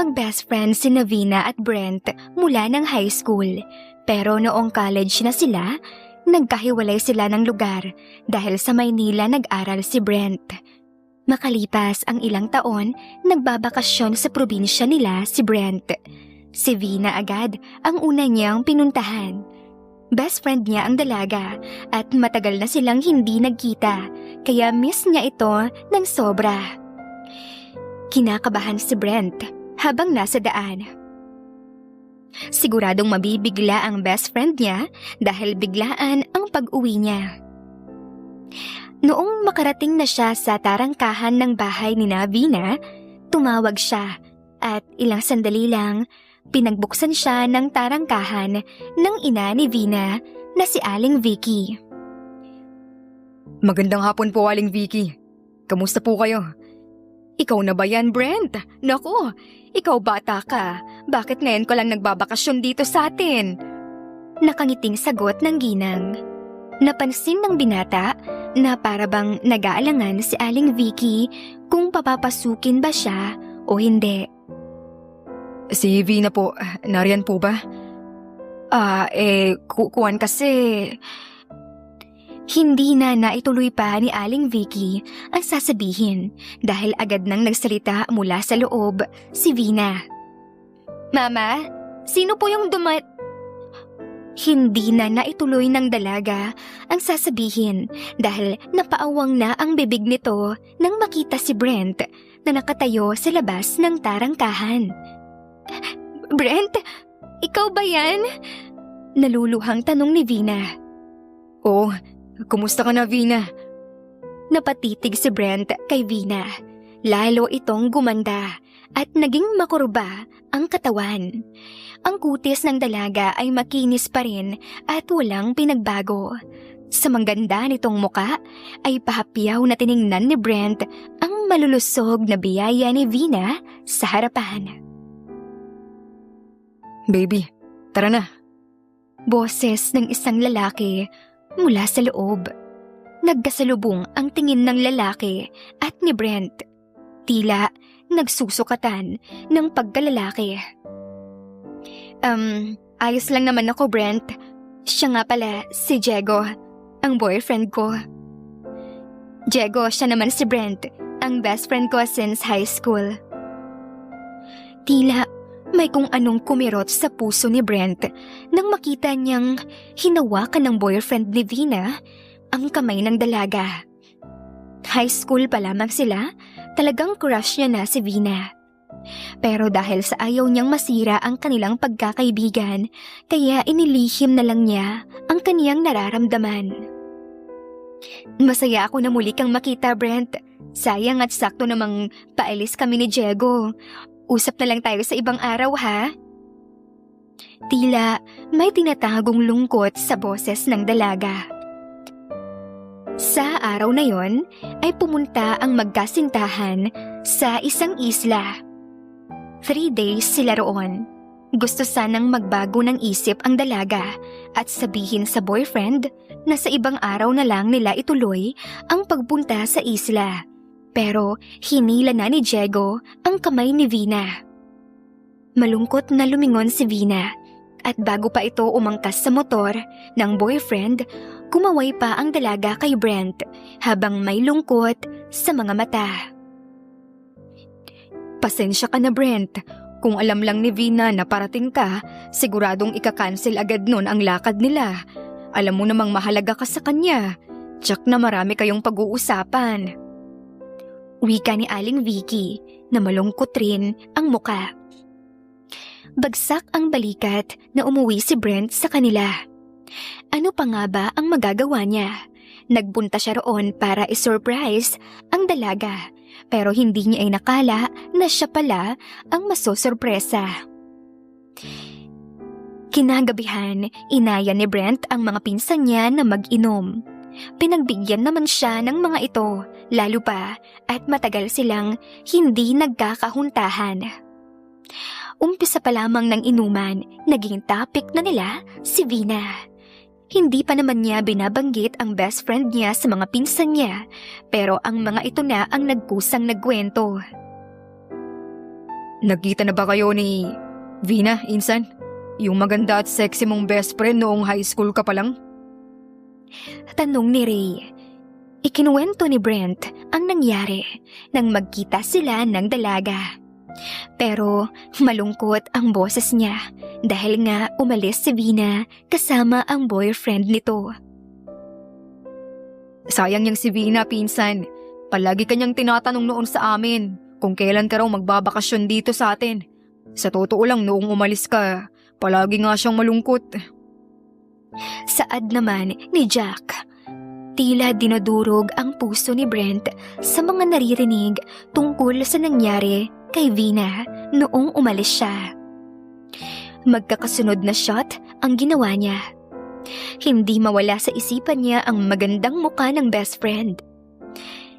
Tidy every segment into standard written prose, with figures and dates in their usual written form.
Mag-best friend si Navina at Brent mula ng high school. Pero noong college na sila, nagkahiwalay sila ng lugar dahil sa Maynila nag-aral si Brent. Makalipas ang ilang taon, nagbabakasyon sa probinsya nila si Brent. Si Vina agad ang una niyang pinuntahan. Best friend niya ang dalaga at matagal na silang hindi nagkita, kaya miss niya ito ng sobra. Kinakabahan si Brent habang nasa daan. Siguradong mabibigla ang best friend niya dahil biglaan ang pag-uwi niya. Noong makarating na siya sa tarangkahan ng bahay ni Vina, tumawag siya at ilang sandali lang, pinagbuksan siya ng tarangkahan ng ina ni Vina na si Aling Vicky. Magandang hapon po, Aling Vicky. Kamusta po kayo? Ikaw na ba yan, Brent? Naku, ikaw bata ka. Bakit ngayon ko lang nagbabakasyon dito sa atin? Nakangiting sagot ng ginang. Napansin ng binata na parabang nag-aalangan si Aling Vicky kung papapasukin ba siya o hindi. Si Vina po, nariyan po ba? Kukuan kasi. Hindi na naituloy pa ni Aling Vicky ang sasabihin dahil agad nang nagsalita mula sa loob si Vina. Mama, sino po yung Hindi na naituloy ng dalaga ang sasabihin dahil napaawang na ang bibig nito nang makita si Brent na nakatayo sa labas ng tarangkahan. Brent, ikaw ba yan? Naluluhang tanong ni Vina. Oo, kumusta ka na, Vina? Napatitig si Brent kay Vina. Lalo itong gumanda at naging makurba ang katawan. Ang kutis ng dalaga ay makinis pa rin at walang pinagbago. Sa mangganda nitong muka ay pahapyaw na tiningnan ni Brent ang malulusog na biyaya ni Vina sa harapan. Baby, tara na. Boses ng isang lalaki mula sa loob. Nagkasalubong ang tingin ng lalaki at ni Brent. Tila nagsusukatan ng pagkalalaki. Ayos lang naman ako, Brent. Siya nga pala si Diego, ang boyfriend ko. Diego, siya naman si Brent, ang best friend ko since high school. Tila may kung anong kumirot sa puso ni Brent nang makita niyang hinawakan ng boyfriend ni Vina ang kamay ng dalaga. High school pa lamang sila, talagang crush niya na si Vina. Pero dahil sa ayaw niyang masira ang kanilang pagkakaibigan, kaya inilihim na lang niya ang kaniyang nararamdaman. Masaya ako na muli kang makita, Brent. Sayang at sakto namang paalis kami ni Diego. Usap na lang tayo sa ibang araw, ha? Tila may tinatagong lungkot sa boses ng dalaga. Sa araw na yon ay pumunta ang magkasintahan sa isang isla. 3 days sila roon. Gusto sanang magbago ng isip ang dalaga at sabihin sa boyfriend na sa ibang araw na lang nila ituloy ang pagpunta sa isla. Pero hinila na ni Diego ang kamay ni Vina. Malungkot na lumingon si Vina at bago pa ito umangkas sa motor ng boyfriend, kumaway pa ang dalaga kay Brent habang may lungkot sa mga mata. Pasensya ka na, Brent. Kung alam lang ni Vina na parating ka, siguradong ika-cancel agad nun ang lakad nila. Alam mo namang mahalaga ka sa kanya. Tsak na marami kayong pag-uusapan. Wika ni Aling Vicky na malungkot rin ang muka. Bagsak ang balikat na umuwi si Brent sa kanila. Ano pa nga ba ang magagawa niya? Nagbunta siya roon para isurprise ang dalaga, pero hindi niya ay nakala na siya pala ang masosorpresa. Kinagabihan, inaya ni Brent ang mga pinsan niya na mag-inom. Pinagbigyan naman siya ng mga ito, lalo pa at matagal silang hindi nagkakahuntahan. Umpisa pa lamang ng inuman, naging topic na nila si Vina. Hindi pa naman niya binabanggit ang best friend niya sa mga pinsan niya, pero ang mga ito na ang nagkusang nagkwento. Nagkita na ba kayo ni Vina, Insan? Yung maganda at sexy mong best friend noong high school ka pa lang? Tanong ni Ray. Ikinuwento ni Brent ang nangyari nang magkita sila ng dalaga. Pero malungkot ang boses niya dahil nga umalis si Vina kasama ang boyfriend nito. Sayang yang si Vina, pinsan. Palagi kanyang tinatanong noon sa amin kung kailan ka raw magbabakasyon dito sa atin. Sa totoo lang, noong umalis ka, palagi nga siyang malungkot. Saad naman ni Jack. Tila dinudurog ang puso ni Brent sa mga naririnig tungkol sa nangyari kay Vina noong umalis siya. Magkakasunod na shot ang ginawa niya. Hindi mawala sa isipan niya ang magandang mukha ng best friend.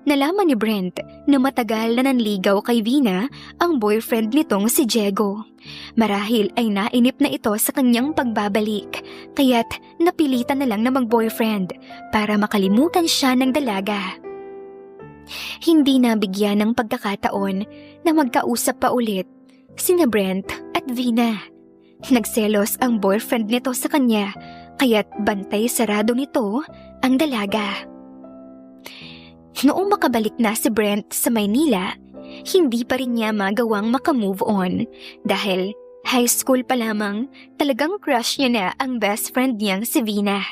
Nalaman ni Brent na matagal na nanligaw kay Vina ang boyfriend nitong si Diego. Marahil ay nainip na ito sa kanyang pagbabalik, kaya't napilitan na lang na mag-boyfriend para makalimutan siya ng dalaga. Hindi nabigyan ng pagkakataon na magkausap pa ulit sina Brent at Vina. Nagselos ang boyfriend nito sa kanya, kaya't bantay sarado nito ang dalaga. Noong makabalik na si Brent sa Maynila, hindi pa rin niya magawang makamove on dahil high school pa lamang talagang crush niya na ang best friend niyang si Vina.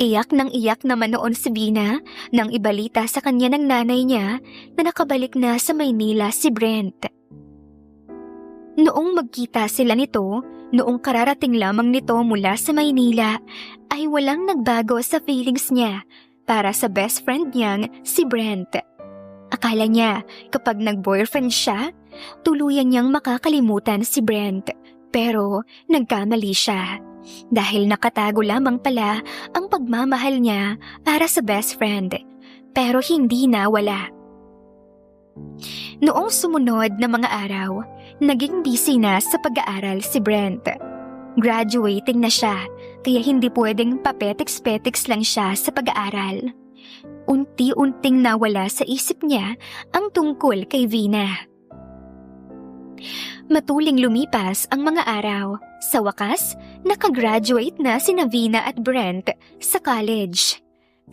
Iyak naman noon si Vina nang ibalita sa kanya ng nanay niya na nakabalik na sa Maynila si Brent. Noong magkita sila nito, noong kararating lamang nito mula sa Maynila, ay walang nagbago sa feelings niya para sa best friend niyang si Brent. Akala niya kapag nag-boyfriend siya, tuluyan niyang makakalimutan si Brent. Pero nagkamali siya dahil nakatago lamang pala ang pagmamahal niya para sa best friend. Pero hindi nawala. Noong sumunod na mga araw, naging busy na sa pag-aaral si Brent. Graduating na siya, kaya hindi pwedeng papetiks-petiks lang siya sa pag-aaral. Unti-unting nawala sa isip niya ang tungkol kay Vina. Matuling lumipas ang mga araw. Sa wakas, nakagraduate na sina Vina at Brent sa college.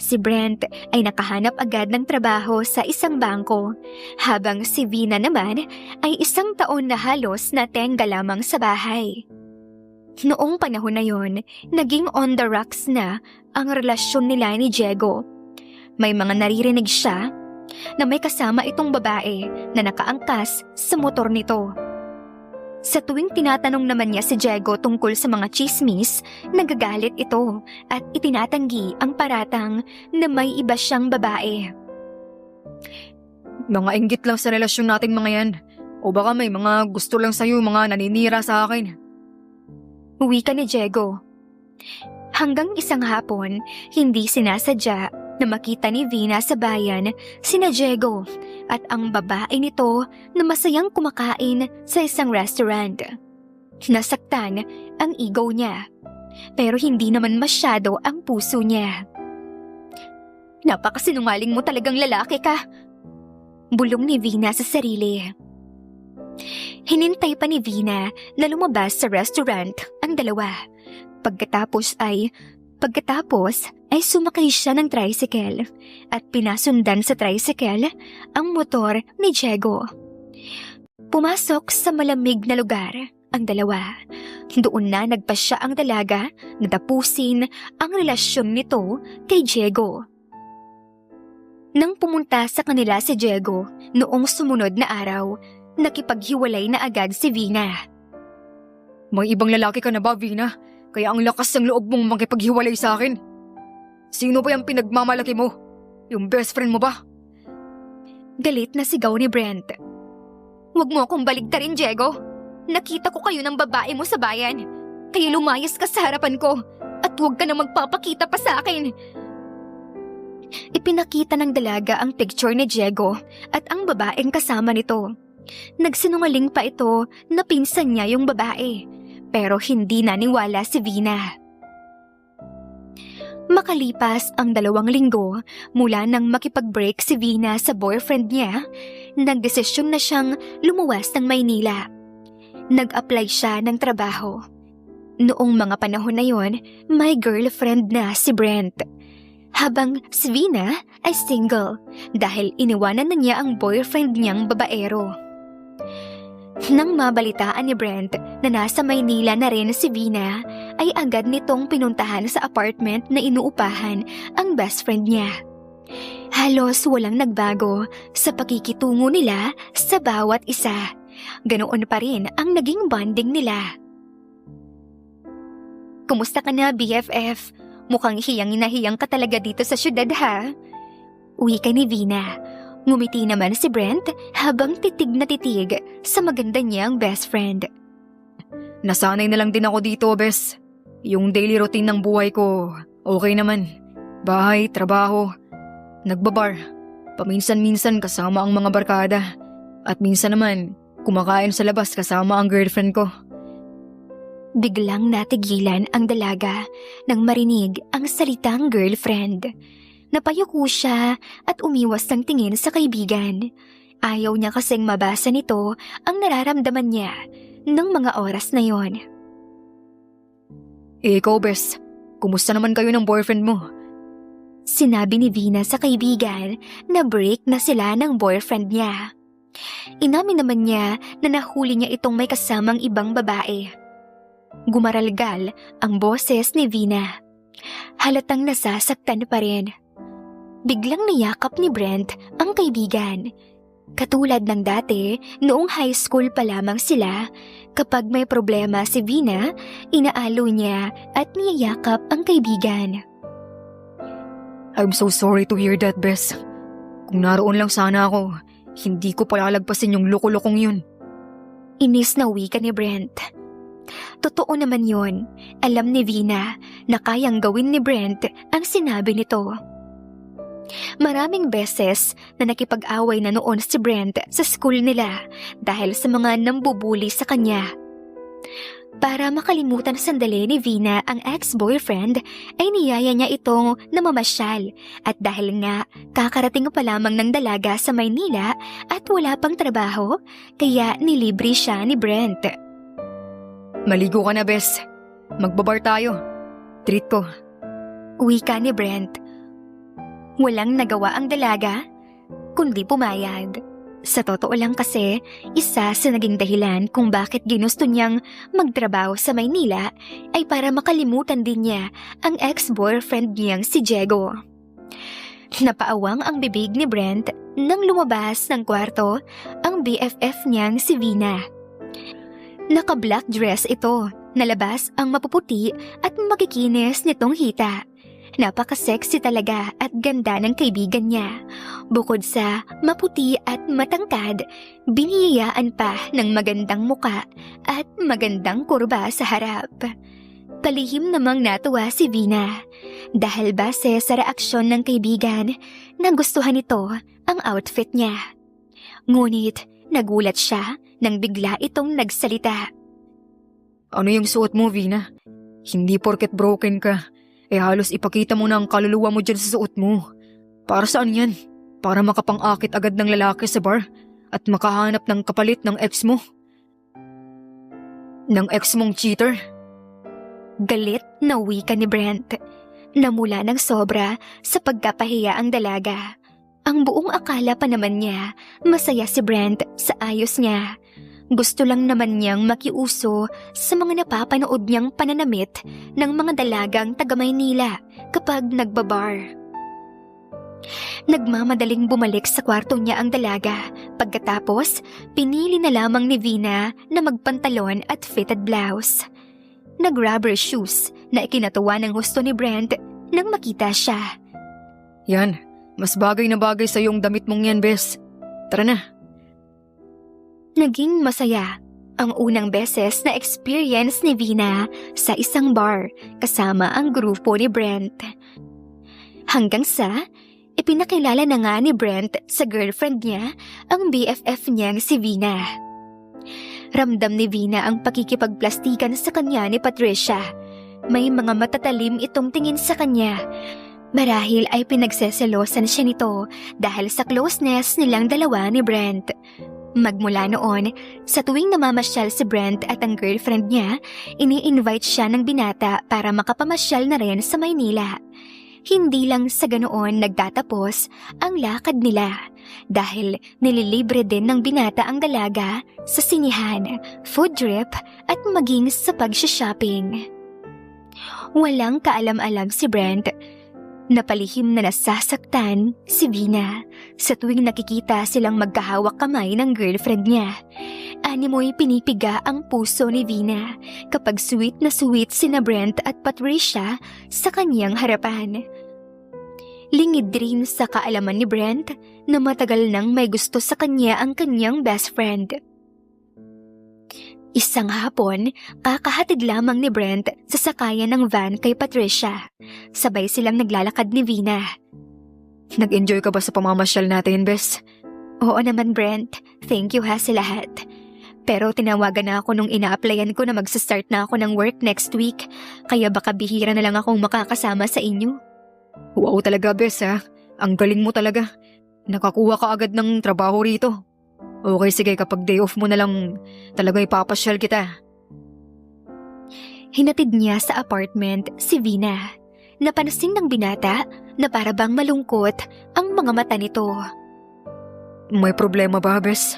Si Brent ay nakahanap agad ng trabaho sa isang bangko, habang si Vina naman ay 1 taon na halos natenga lamang sa bahay. Noong panahon na yon, naging on the rocks na ang relasyon nila ni Diego. May mga naririnig siya na may kasama itong babae na nakaangkas sa motor nito. Sa tuwing tinatanong naman niya si Diego tungkol sa mga chismis, nagagalit ito at itinatanggi ang paratang na may iba siyang babae. Mga inggit lang sa relasyon nating mga yan. O baka may mga gusto lang sa'yo, mga naninira sa akin. Wika ni Diego. Hanggang isang hapon, hindi sinasadya na makita ni Vina sa bayan sina Diego at ang babae nito na masayang kumakain sa isang restaurant. Nasaktan ang ego niya, pero hindi naman masyado ang puso niya. Napakasinungaling mo talagang lalaki ka, bulong ni Vina sa sarili. Hinintay pa ni Vina na lumabas sa restaurant ang dalawa. Pagkatapos ay sumakay siya ng tricycle at pinasundan sa tricycle ang motor ni Diego. Pumasok sa malamig na lugar ang dalawa. Doon na nagpasya ang dalaga na tapusin ang relasyon nito kay Diego. Nang pumunta sa kanila si Diego noong sumunod na araw, nakipaghiwalay na agad si Vina. May ibang lalaki ka na ba, Vina? Kaya ang lakas ng loob mong makipaghiwalay sa akin. Sino ba yung pinagmamalaki mo? Yung best friend mo ba? Galit na sigaw ni Brent. Huwag mo akong baligtarin, Diego. Nakita ko kayo ng babae mo sa bayan. Kaya lumayas ka sa harapan ko at huwag ka na magpapakita pa sa akin. Ipinakita ng dalaga ang picture ni Diego at ang babaeng kasama nito. Nagsinungaling pa ito na pinsan niya yung babae, pero hindi naniwala si Vina. Makalipas ang 2 linggo mula nang makipag-break si Vina sa boyfriend niya, nagdesisyon na siyang lumuwas ng Maynila. Nag-apply siya ng trabaho. Noong mga panahon na yon, may girlfriend na si Brent. Habang si Vina ay single dahil iniwanan na niya ang boyfriend niyang babaero. Nang mabalitaan ni Brent na nasa Maynila na rin si Vina, ay agad nitong pinuntahan sa apartment na inuupahan ang best friend niya. Halos walang nagbago sa pakikitungo nila sa bawat isa. Ganoon pa rin ang naging bonding nila. Kumusta ka na, BFF? Mukhang hiyang na hiyang ka talaga dito sa syudad, ha? Wika ni Vina. Ngumiti naman si Brent habang titig na titig sa maganda niyang best friend. Nasanay na lang din ako dito, bes. Yung daily routine ng buhay ko, okay naman. Bahay, trabaho, nagbabar. Paminsan-minsan kasama ang mga barkada. At minsan naman, kumakain sa labas kasama ang girlfriend ko. Biglang natigilan ang dalaga nang marinig ang salitang girlfriend. Napayuko siya at umiwas ng tingin sa kaibigan. Ayaw niya kasing mabasa nito ang nararamdaman niya ng mga oras na yon. Ikaw, bes, kumusta naman kayo ng boyfriend mo? Sinabi ni Vina sa kaibigan na break na sila ng boyfriend niya. Inamin naman niya na nahuli niya itong may kasamang ibang babae. Gumaralgal ang boses ni Vina. Halatang nasasaktan pa rin. Biglang niyakap ni Brent ang kaibigan. Katulad ng dati, noong high school pa lamang sila, kapag may problema si Vina, inaalo niya at niyayakap ang kaibigan. I'm so sorry to hear that, bes. Kung naroon lang sana ako, hindi ko palalagpasin yung loko-lokong yun. Inis na wika ni Brent. Totoo naman yun. Alam ni Vina na kayang gawin ni Brent ang sinabi nito. Maraming beses na nakipag-away na noon si Brent sa school nila dahil sa mga nambubuli sa kanya. Para makalimutan sandali ni Vina ang ex-boyfriend ay niyaya niya itong namamasyal at dahil nga kakarating pa lamang ng dalaga sa Maynila at wala pang trabaho kaya nilibre siya ni Brent. Maligo ka na, bes. Magbabar tayo. Treat ko. Wika ni Brent. Walang nagawa ang dalaga, kundi pumayag. Sa totoo lang kasi, isa sa naging dahilan kung bakit ginusto niyang magtrabaho sa Maynila ay para makalimutan din niya ang ex-boyfriend niyang si Diego. Napaawang ang bibig ni Brent nang lumabas ng kwarto ang BFF niyang si Vina. Naka-black dress ito, nalabas ang mapuputi at makikinis nitong hita. Napaka-sexy talaga at ganda ng kaibigan niya. Bukod sa maputi at matangkad, biniyayaan pa ng magandang muka at magandang kurba sa harap. Palihim namang natuwa si Vina dahil base sa reaksyon ng kaibigan, nagustuhan nito ang outfit niya. Ngunit nagulat siya nang bigla itong nagsalita. Ano yung suot mo, Vina? Hindi porket broken ka, halos ipakita mo na ang kaluluwa mo dyan sa suot mo. Para saan yan? Para makapang-akit agad ng lalaki sa bar at makahanap ng kapalit ng ex mo? Ng ex mong cheater? Galit na wika ni Brent. Namula ng sobra sa pagkapahiya ang dalaga. Ang buong akala pa naman niya, masaya si Brent sa ayos niya. Gusto lang naman niyang makiuso sa mga napapanood niyang pananamit ng mga dalagang taga Maynila kapag nagbabar. Nagmamadaling bumalik sa kwarto niya ang dalaga. Pagkatapos, pinili na lamang ni Vina na magpantalon at fitted blouse. Nag-rubber shoes na ikinatuwa ng gusto ni Brent nang makita siya. Yan, mas bagay na bagay sa iyong damit mong yan, bes. Tara na. Naging masaya ang unang beses na experience ni Vina sa isang bar kasama ang grupo ni Brent. Hanggang sa ipinakilala na nga ni Brent sa girlfriend niya ang BFF niyang si Vina. Ramdam ni Vina ang pakikipagplastikan sa kanya ni Patricia. May mga matatalim itong tingin sa kanya. Marahil ay pinagseselosan siya nito dahil sa closeness nilang dalawa ni Brent. Magmula noon, sa tuwing namamasyal si Brent at ang girlfriend niya, ini-invite siya ng binata para makapamasyal na rin sa Maynila. Hindi lang sa ganoon nagtatapos ang lakad nila dahil nililibre din ng binata ang dalaga sa sinihan, food trip at maging sa pag-shopping. Walang kaalam-alam si Brent. Napalihim na nasasaktan si Vina sa tuwing nakikita silang magkahawak kamay ng girlfriend niya. Animoy pinipiga ang puso ni Vina kapag sweet na sweet sina Brent at Patricia sa kanyang harapan. Lingid rin sa kaalaman ni Brent na matagal nang may gusto sa kanya ang kanyang best friend. Isang hapon, kakahatid lamang ni Brent sa sakayan ng van kay Patricia. Sabay silang naglalakad ni Vina. Nag-enjoy ka ba sa pamamasyal natin, Bes? Oo naman, Brent. Thank you ha sa lahat. Pero tinawagan na ako nung ina-applyan ko na magsa-start na ako ng work next week. Kaya baka bihira na lang akong makakasama sa inyo. Wow talaga, Bes ha. Ang galing mo talaga. Nakakuha ka agad ng trabaho rito. Okay, sige, kapag day off mo na lang talaga ipapasyal kita. Hinatid niya sa apartment si Vina. Napansin ng binata na parabang malungkot ang mga mata nito. May problema ba, Bes?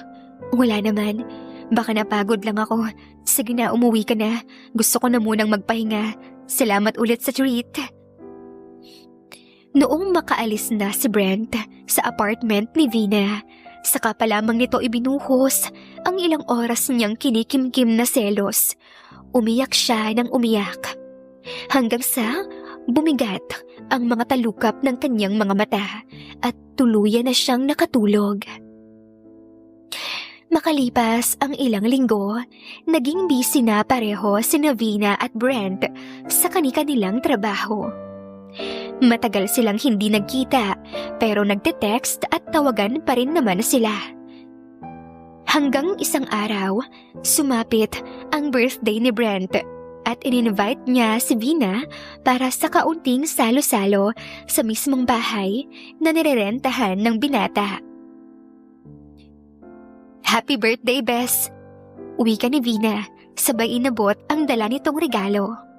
Wala naman. Baka napagod lang ako. Sige na, umuwi ka na. Gusto ko na munang magpahinga. Salamat ulit sa treat. Noong makaalis na si Brent sa apartment ni Vina, saka pa lamang nito ibinuhos ang ilang oras niyang kinikimkim na selos. Umiyak siya ng umiyak. Hanggang sa bumigat ang mga talukap ng kanyang mga mata at tuluyan na siyang nakatulog. Makalipas ang ilang linggo, naging busy na pareho sina Vina at Brent sa kani-kanilang trabaho. Matagal silang hindi nagkita pero nagte-text at tawagan pa rin naman sila. Hanggang isang araw, sumapit ang birthday ni Brent at in-invite niya si Vina para sa kaunting salo-salo sa mismong bahay na nirerentahan ng binata. Happy birthday, Bes! Uwi ka ni Vina, sabay inabot ang dala nitong regalo.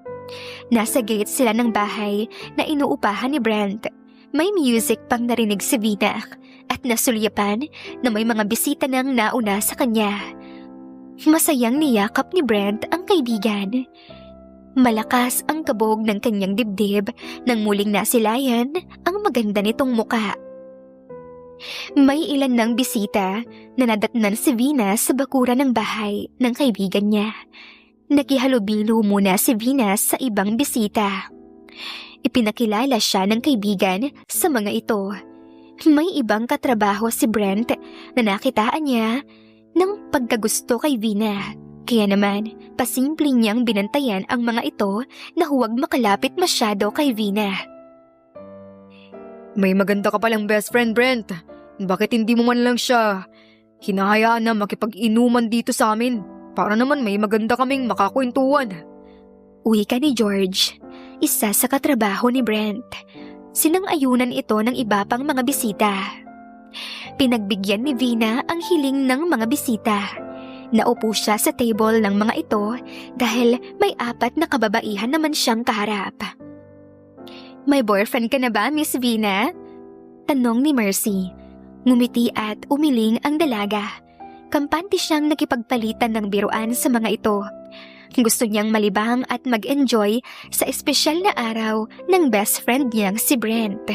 Nasa gate sila ng bahay na inuupahan ni Brent. May music pang narinig si Vina at nasulyapan na may mga bisita nang nauna sa kanya. Masayang niyakap ni Brent ang kaibigan. Malakas ang kabog ng kanyang dibdib nang muling nasilayan ang maganda nitong muka. May ilan ng bisita na nadatnan si Vina sa bakuran ng bahay ng kaibigan niya. Nakihalubilo muna si Vina sa ibang bisita. Ipinakilala siya ng kaibigan sa mga ito. May ibang katrabaho si Brent na nakitaan niya ng pagkagusto kay Vina. Kaya naman, pasimpleng niyang binantayan ang mga ito na huwag makalapit masyado kay Vina. May maganda ka palang best friend, Brent. Bakit hindi mo man lang siya hinahayaan na makipag-inuman dito sa amin? Para naman may maganda kaming makakwentuhan. Uwi ka ni George, isa sa katrabaho ni Brent. Sinang-ayunan ito ng iba pang mga bisita. Pinagbigyan ni Vina ang hiling ng mga bisita. Naupo siya sa table ng mga ito dahil may 4 na kababaihan naman siyang kaharap. May boyfriend ka na ba, Miss Vina? Tanong ni Mercy. Ngumiti at umiling ang dalaga. Kampante siyang nakipagpalitan ng biruan sa mga ito. Gusto niyang malibang at mag-enjoy sa espesyal na araw ng best friend niyang si Brent.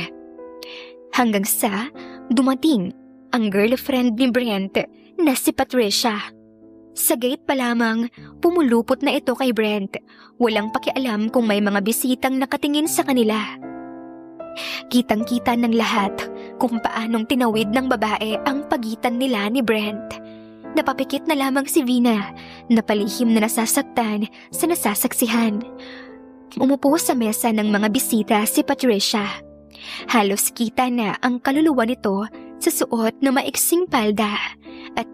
Hanggang sa dumating ang girlfriend ni Brent na si Patricia. Sa gate pa lamang, pumulupot na ito kay Brent. Walang pakialam kung may mga bisitang nakatingin sa kanila. Kitang-kita ng lahat kung paanong tinawid ng babae ang pagitan nila ni Brent. Napapikit na lamang si Vina, napalihim na nasasaktan sa nasasaksihan. Umupo sa mesa ng mga bisita si Patricia. Halos kita na ang kaluluwa nito sa suot na maiksing palda at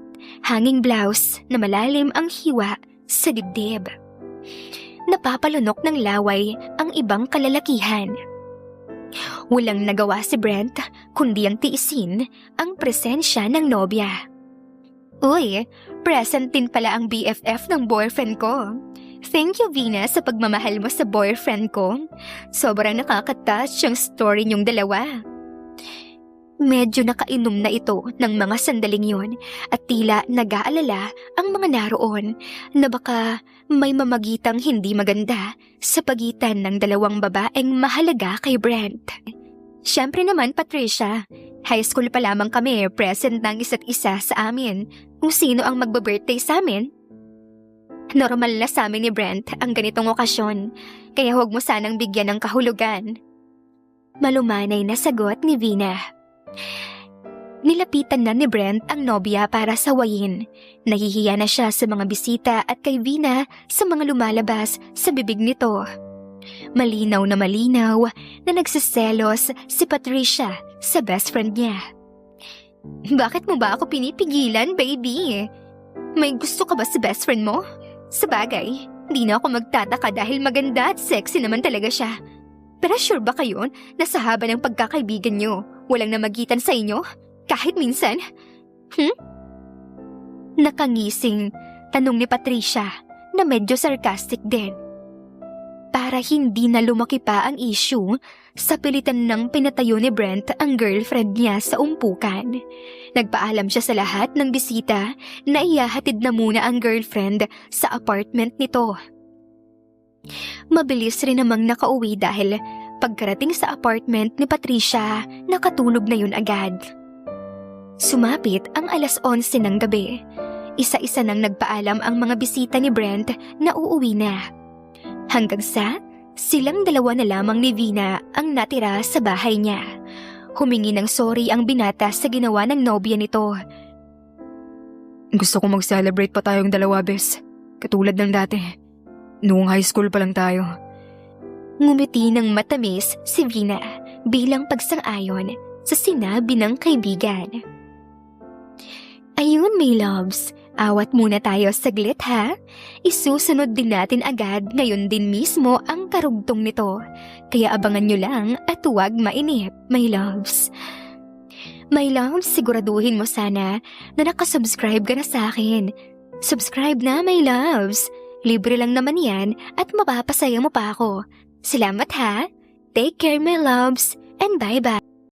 hanging blouse na malalim ang hiwa sa dibdib. napapalunok ng laway ang ibang kalalakihan. Walang nagawa si Brent kundi ang tiisin ang presensya ng nobya. Uy, present din pala ang BFF ng boyfriend ko. Thank you, Vina, sa pagmamahal mo sa boyfriend ko. Sobrang nakaka-touch yung story niyong dalawa. Medyo nakainom na ito ng mga sandaling yun at tila nag-aalala ang mga naroon na baka may mamagitang hindi maganda sa pagitan ng dalawang babaeng mahalaga kay Brent. Siyempre naman, Patricia, high school pa lamang kami, present ng isa't isa sa amin kung sino ang magbe-birthday sa amin. Normal na sa amin ni Brent ang ganitong okasyon, kaya huwag mo sanang bigyan ng kahulugan. Malumanay na sagot ni Vina. Nilapitan na ni Brent ang nobya para sawayin. Nahihiya na siya sa mga bisita at kay Vina sa mga lumalabas sa bibig nito. Malinaw na nagsiselos si Patricia sa best friend niya. Bakit mo ba ako pinipigilan, baby? May gusto ka ba sa best friend mo? Sabagay, di na ako magtataka dahil maganda at sexy naman talaga siya. Pero sure ba kayo na sa haba ng pagkakaibigan niyo, walang namagitan sa inyo? Kahit minsan? Nakangising tanong ni Patricia na medyo sarcastic din. Para hindi na lumaki pa ang issue, sa pilitan ng pinatayo ni Brent ang girlfriend niya sa umpukan. Nagpaalam siya sa lahat ng bisita na iyahatid na muna ang girlfriend sa apartment nito. Mabilis rin namang nakauwi dahil pagkarating sa apartment ni Patricia, nakatulog na yun agad. Sumapit ang 11:11 ng gabi. Isa-isa nang nagpaalam ang mga bisita ni Brent na uuwi na. Hanggang sa silang dalawa na lamang ni Vina ang natira sa bahay niya. Humingi ng sorry ang binata sa ginawa ng nobya nito. Gusto ko mag-celebrate pa tayong dalawa, bes. Katulad ng dati. Noong high school pa lang tayo. Ngumiti ng matamis si Vina bilang pagsang-ayon sa sinabi ng kaibigan. Ayun, my loves. Awat muna tayo saglit, ha? Isusunod din natin agad ngayon din mismo ang karugtong nito. Kaya abangan nyo lang at huwag mainip, my loves. My loves, siguraduhin mo sana na nakasubscribe ka na sa akin. Subscribe na, my loves. Libre lang naman yan at mapapasaya mo pa ako. Salamat, ha? Take care, my loves, and bye-bye.